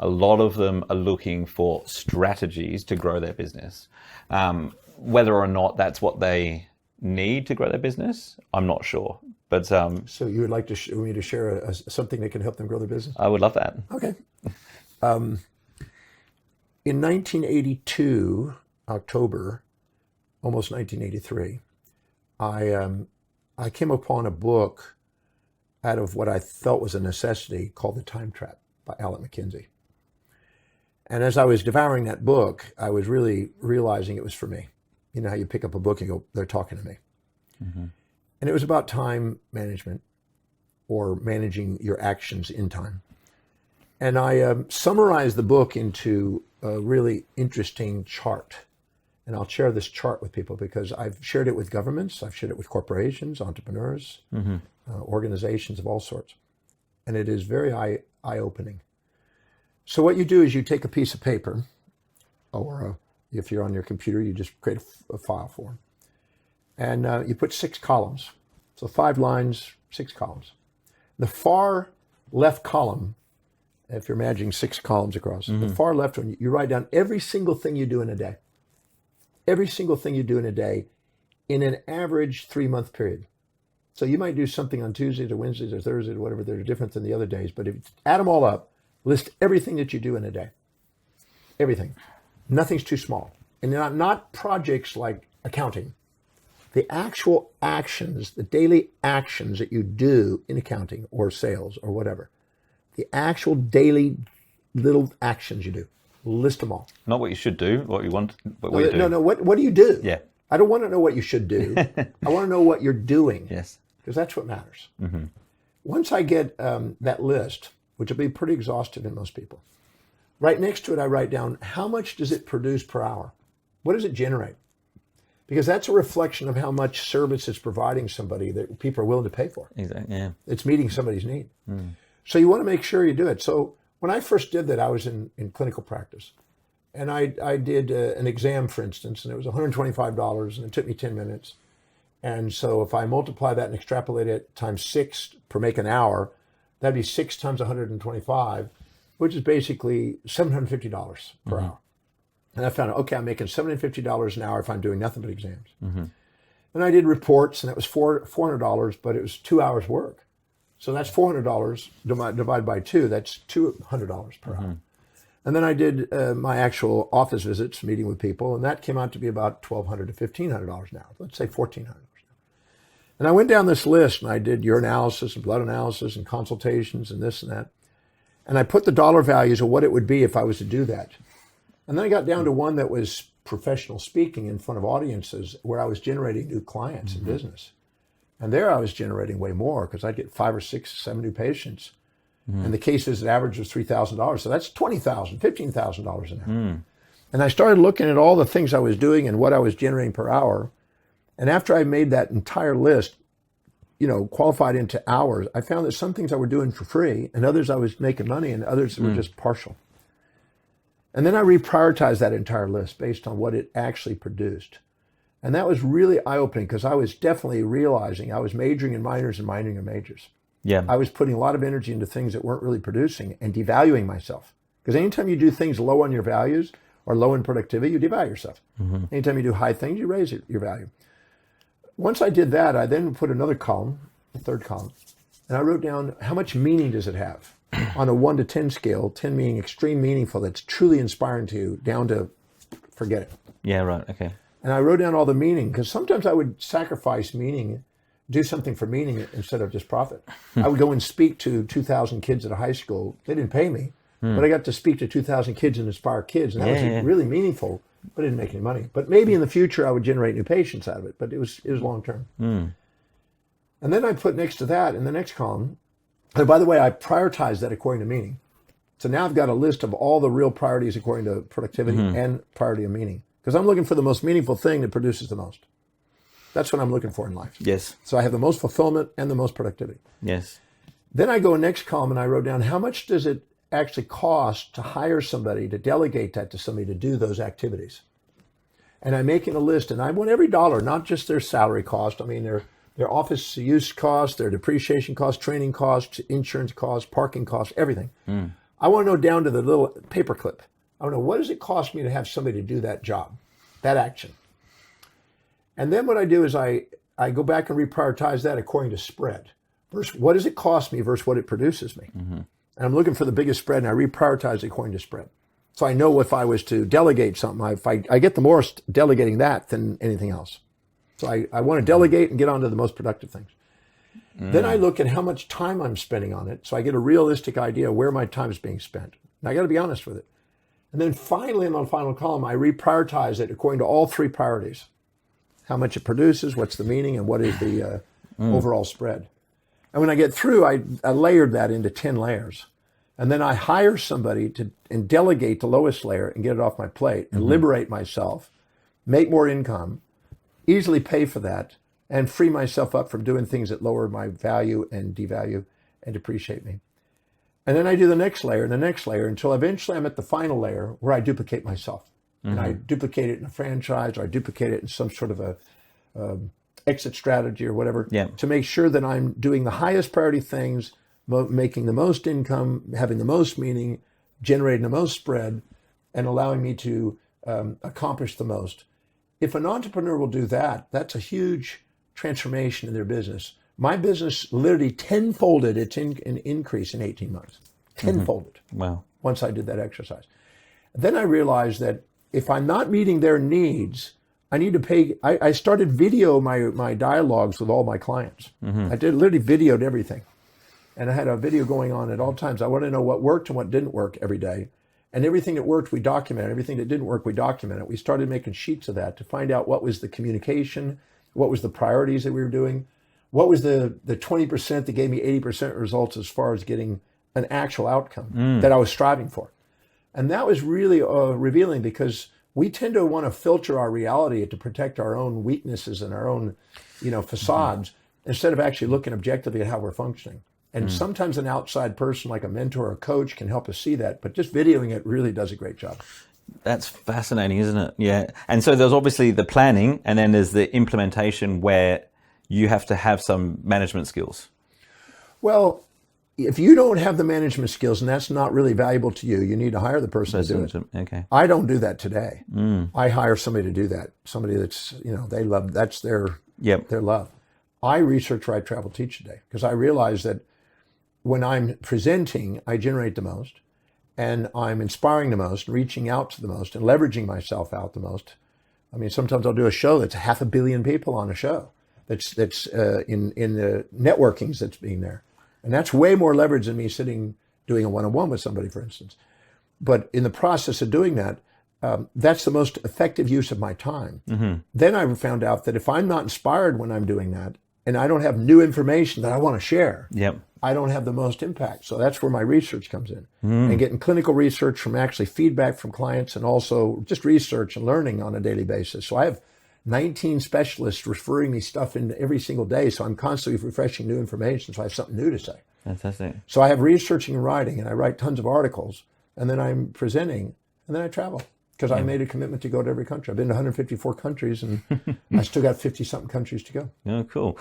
A lot of them are looking for strategies to grow their business. Whether or not that's what they need to grow their business, I'm not sure. But so you would like me to share something that can help them grow their business? I would love that. Okay. In 1982, October, almost 1983, I came upon a book out of what I felt was a necessity called The Time Trap by Alan McKenzie. And as I was devouring that book, I was really realizing it was for me. You know how you pick up a book and go, they're talking to me. Mm-hmm. And it was about time management, or managing your actions in time. And I summarized the book into a really interesting chart. And I'll share this chart with people because I've shared it with governments, I've shared it with corporations, entrepreneurs, organizations of all sorts. And it is very eye-opening. So what you do is you take a piece of paper, or if you're on your computer, you just create a file form. And you put 6 columns. So 5 lines, 6 columns. The far left column, if you're imagining 6 columns across, the far left one, you write down every single thing you do in a day. Every single thing you do in a day in an average 3-month period. So you might do something on Tuesdays or Wednesdays or Thursdays or whatever, they're different than the other days, but if you add them all up, list everything that you do in a day. Everything. Nothing's too small. And not projects like accounting. The actual actions, the daily actions that you do in accounting or sales or whatever. The actual daily little actions you do. List them all. Not what you should do, what you want, but what you do. No, what do you do? Yeah. I don't want to know what you should do. I want to know what you're doing. Yes. Because that's what matters. Mm-hmm. Once I get that list, which will be pretty exhaustive in most people, right next to it I write down how much does it produce per hour? What does it generate? Because that's a reflection of how much service it's providing somebody that people are willing to pay for. Exactly. Yeah. It's meeting somebody's need. So you want to make sure you do it. So when I first did that, I was in clinical practice. And I did an exam, for instance, and it was $125, and it took me 10 minutes. And so if I multiply that and extrapolate it times 6 per make an hour, that'd be 6 times 125, which is basically $750 per hour. And I found out, okay, I'm making $750 an hour if I'm doing nothing but exams. And I did reports, and it was $400, but it was 2 hours work. So that's $400 divided by 2. That's $200 per hour. And then I did my actual office visits, meeting with people, and that came out to be about $1,200 to $1,500 an hour. Let's say $1,400. And I went down this list, and I did urinalysis and blood analysis and consultations and this and that. And I put the dollar values of what it would be if I was to do that. And then I got down to one that was professional speaking in front of audiences, where I was generating new clients in business. And there I was generating way more, because I'd get 5 or 6, 7 new patients. And the cases average was $3,000. So that's $20,000, $15,000 an hour. And I started looking at all the things I was doing and what I was generating per hour. And after I made that entire list, qualified into hours, I found that some things I were doing for free, and others I was making money, and others were just partial. And then I reprioritized that entire list based on what it actually produced. And that was really eye-opening, because I was definitely realizing I was majoring in minors and minoring in majors. Yeah. I was putting a lot of energy into things that weren't really producing and devaluing myself. Because anytime you do things low on your values or low in productivity, you devalue yourself. Anytime you do high things, you raise your value. Once I did that, I then put another column, a third column, and I wrote down how much meaning does it have on a 1 to 10 scale, 10 meaning extreme meaningful, that's truly inspiring to you, down to forget it. Yeah, right, okay. And I wrote down all the meaning, because sometimes I would sacrifice meaning, do something for meaning instead of just profit. I would go and speak to 2,000 kids at a high school. They didn't pay me, but I got to speak to 2,000 kids and inspire kids, and that was really meaningful, but I didn't make any money. But maybe in the future I would generate new patients out of it, but it was long term. And then I put next to that in the next column, and by the way, I prioritized that according to meaning. So now I've got a list of all the real priorities according to productivity and priority of meaning, because I'm looking for the most meaningful thing that produces the most. That's what I'm looking for in life. Yes. So I have the most fulfillment and the most productivity. Yes. Then I go next column, and I wrote down how much does it actually cost to hire somebody, to delegate that to somebody to do those activities. And I'm making a list, and I want every dollar, not just their salary cost. I mean, their office use costs, their depreciation costs, training costs, insurance costs, parking costs, everything. I want to know down to the little paperclip. I want to know, what does it cost me to have somebody to do that job, that action? And then what I do is I go back and reprioritize that according to spread. Versus what does it cost me versus what it produces me? And I'm looking for the biggest spread, and I reprioritize according to spread. So I know if I was to delegate something, I get the most delegating that than anything else. So I want to delegate and get on to the most productive things. Then I look at how much time I'm spending on it, so I get a realistic idea of where my time is being spent. And I got to be honest with it. And then finally, in my final column, I reprioritize it according to all three priorities: how much it produces, what's the meaning, and what is the overall spread. And when I get through, I layered that into 10 layers. And then I hire somebody and delegate the lowest layer and get it off my plate and liberate myself, make more income, easily pay for that, and free myself up from doing things that lower my value and devalue and depreciate me. And then I do the next layer and the next layer until eventually I'm at the final layer where I duplicate myself. And I duplicate it in a franchise, or I duplicate it in some sort of a exit strategy or whatever, to make sure that I'm doing the highest priority things, making the most income, having the most meaning, generating the most spread, and allowing me to accomplish the most. If an entrepreneur will do that, that's a huge transformation in their business. My business literally tenfolded its increase in 18 months. Tenfolded. Wow. Once I did that exercise. Then I realized that if I'm not meeting their needs, I need to pay. I started video my dialogues with all my clients. I literally videoed everything. And I had a video going on at all times. I want to know what worked and what didn't work every day. And everything that worked, we documented. Everything that didn't work, we documented. We started making sheets of that to find out what was the communication, what was the priorities that we were doing, what was the 20% that gave me 80% results as far as getting an actual outcome that I was striving for. And that was really revealing, because we tend to want to filter our reality to protect our own weaknesses and our own, facades, instead of actually looking objectively at how we're functioning. And sometimes an outside person like a mentor or a coach can help us see that, but just videoing it really does a great job. That's fascinating, isn't it? Yeah. And so there's obviously the planning, and then there's the implementation where you have to have some management skills. Well, if you don't have the management skills and that's not really valuable to you, you need to hire the person to do it. Okay. I don't do that today. I hire somebody to do that. Somebody that's, they love, that's their love. I research, write, travel, teach today, because I realize that when I'm presenting, I generate the most, and I'm inspiring the most, reaching out to the most, and leveraging myself out the most. I mean, sometimes I'll do a show that's 500 million people on a show that's in the networkings that's being there. And that's way more leverage than me sitting doing a one-on-one with somebody, for instance. But in the process of doing that, that's the most effective use of my time. Then I found out that if I'm not inspired when I'm doing that, and I don't have new information that I want to share, I don't have the most impact. So that's where my research comes in. And getting clinical research from actually feedback from clients, and also just research and learning on a daily basis. So I have 19 specialists referring me stuff in every single day. So I'm constantly refreshing new information, so I have something new to say. Fantastic. So I have researching and writing, and I write tons of articles, and then I'm presenting, and then I travel. Because I made a commitment to go to every country. I've been to 154 countries, and I still got 50-something countries to go. Oh, cool.